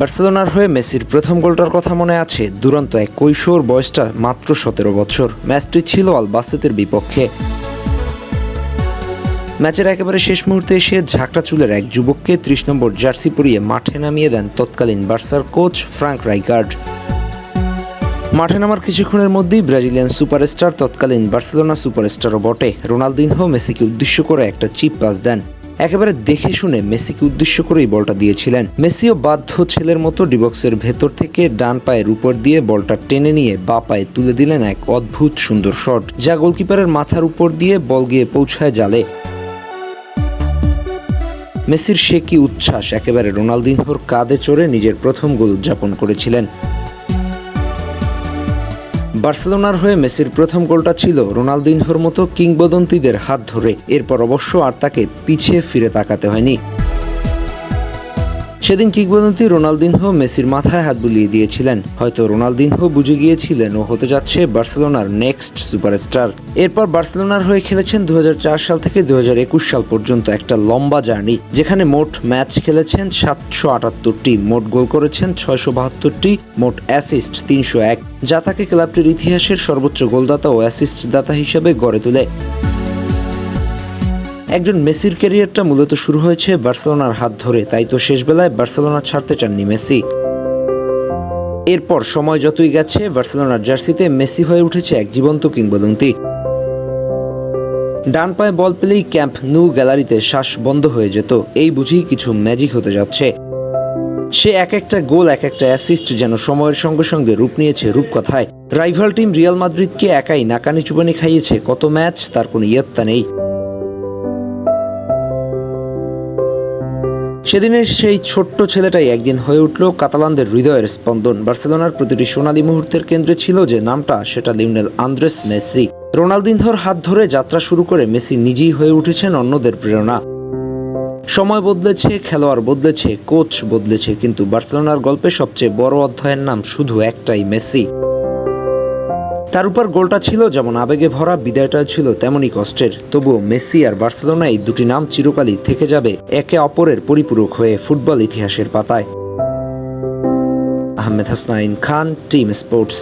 বার্সেলোনার হয়ে মেসির প্রথম গোলটার কথা মনে আছে। দুরন্ত এক কৈশোর, বয়সটা মাত্র 17 বছর। ম্যাচটি ছিল আলবাসেতের বিপক্ষে। ম্যাচের একেবারে শেষ মুহূর্তে এসে ঝাঁকড়া চুলের এক যুবককে 30 নম্বর জার্সি পরিয়ে মাঠে নামিয়ে দেন তৎকালীন বার্সার কোচ ফ্রাঙ্ক রাইকার্ড। মাঠে নামার কিছুক্ষণের মধ্যেই ব্রাজিলিয়ান সুপারস্টার, তৎকালীন বার্সেলোনা সুপারস্টারও বটে, রোনালদিনহো মেসিকে উদ্দেশ্য করে একটা চিপ পাস দেন। একেবারে দেখে শুনে মেসিকে উদ্দেশ্য করেই বলটা দিয়েছিলেন। মেসিও বাধ্য ছেলের মতো ডিবক্সের ভেতর থেকে ডান পায়ের উপর দিয়ে বলটা টেনে নিয়ে বা পায়ে তুলে দিলেন এক অদ্ভুত সুন্দর শট, যা গোলকিপারের মাথার উপর দিয়ে বল গিয়ে পৌঁছায় জালে। মেসির সে কি উচ্ছ্বাস! একেবারে রোনালদিনহোর কাঁধে চড়ে নিজের প্রথম গোল উদযাপন করেছিলেন। বার্সেলোনার হয়ে মেসির প্রথম গোলটা ছিল রোনালদিনহোর মতো কিংবদন্তিদের হাত ধরে। এরপর অবশ্য আর তাকে পিছিয়ে ফিরে তাকাতে হয়নি। সেদিন কিংবদন্তি রোনালদিনহো মেসির মাথায় হাত বুলিয়ে দিয়েছিলেন। হয়তো রোনালদিনহো বুঝে গিয়েছিলেন ও হতে যাচ্ছে বার্সেলোনার নেক্সট সুপারস্টার। এরপর বার্সেলোনার হয়ে খেলেছেন 2004 সাল থেকে 2021 সাল পর্যন্ত, একটা লম্বা জার্নি, যেখানে মোট ম্যাচ খেলেছেন 778টি, মোট গোল করেছেন 672টি, মোট অ্যাসিস্ট 301, যা তাকে ক্লাবটির ইতিহাসের সর্বোচ্চ গোলদাতা ও অ্যাসিস্ট দাতা হিসেবে গড়ে তোলে। একজন মেসির ক্যারিয়ারটা মূলত শুরু হয়েছে বার্সেলোনার হাত ধরে, তাই তো শেষ বেলায় বার্সেলোনা ছাড়তে চাননি মেসি। এরপর সময় যতই গেছে, বার্সেলোনার জার্সিতে মেসি হয়ে উঠেছে এক জীবন্ত কিংবদন্তি। ডান পায়ে বল পেলেই ক্যাম্প নু গ্যালারিতে শ্বাস বন্ধ হয়ে যেত, এই বুঝি কিছু ম্যাজিক হতে যাচ্ছে। সে এক একটা গোল, এক একটা অ্যাসিস্ট যেন সময়ের সঙ্গে সঙ্গে রূপ নিয়েছে রূপকথায়। রাইভাল টিম রিয়াল মাদ্রিদকে একাই নাকানি চুবানি খাইয়েছে কত ম্যাচ, তার কোনো ইয়ত্তা নেই। সেদিনের সেই ছোট্ট ছেলেটাই একদিন হয়ে উঠল কাতালানদের হৃদয়ের স্পন্দন। বার্সেলোনার প্রতিটি সোনালী মুহূর্তের কেন্দ্রে ছিল যে নামটা, সেটা লিওনেল আন্দ্রেস মেসি। রোনালদিনহোর হাত ধরে যাত্রা শুরু করে মেসি নিজেই হয়ে উঠেছেন অন্যদের প্রেরণা। সময় বদলেছে, খেলোয়াড় বদলেছে, কোচ বদলেছে, কিন্তু বার্সেলোনার গল্পে সবচেয়ে বড় অধ্যায়ের নাম শুধু একটাই, মেসি। তার উপর গোলটা ছিল যেমন আবেগে ভরা, বিদায়টা ছিল তেমনই কষ্টের। তবুও মেসি আর বার্সেলোনা, এই দুটি নাম চিরকালই থেকে যাবে একে অপরের পরিপূরক হয়ে ফুটবল ইতিহাসের পাতায়। আহমেদ হাসনাইন খান, টিম স্পোর্টস।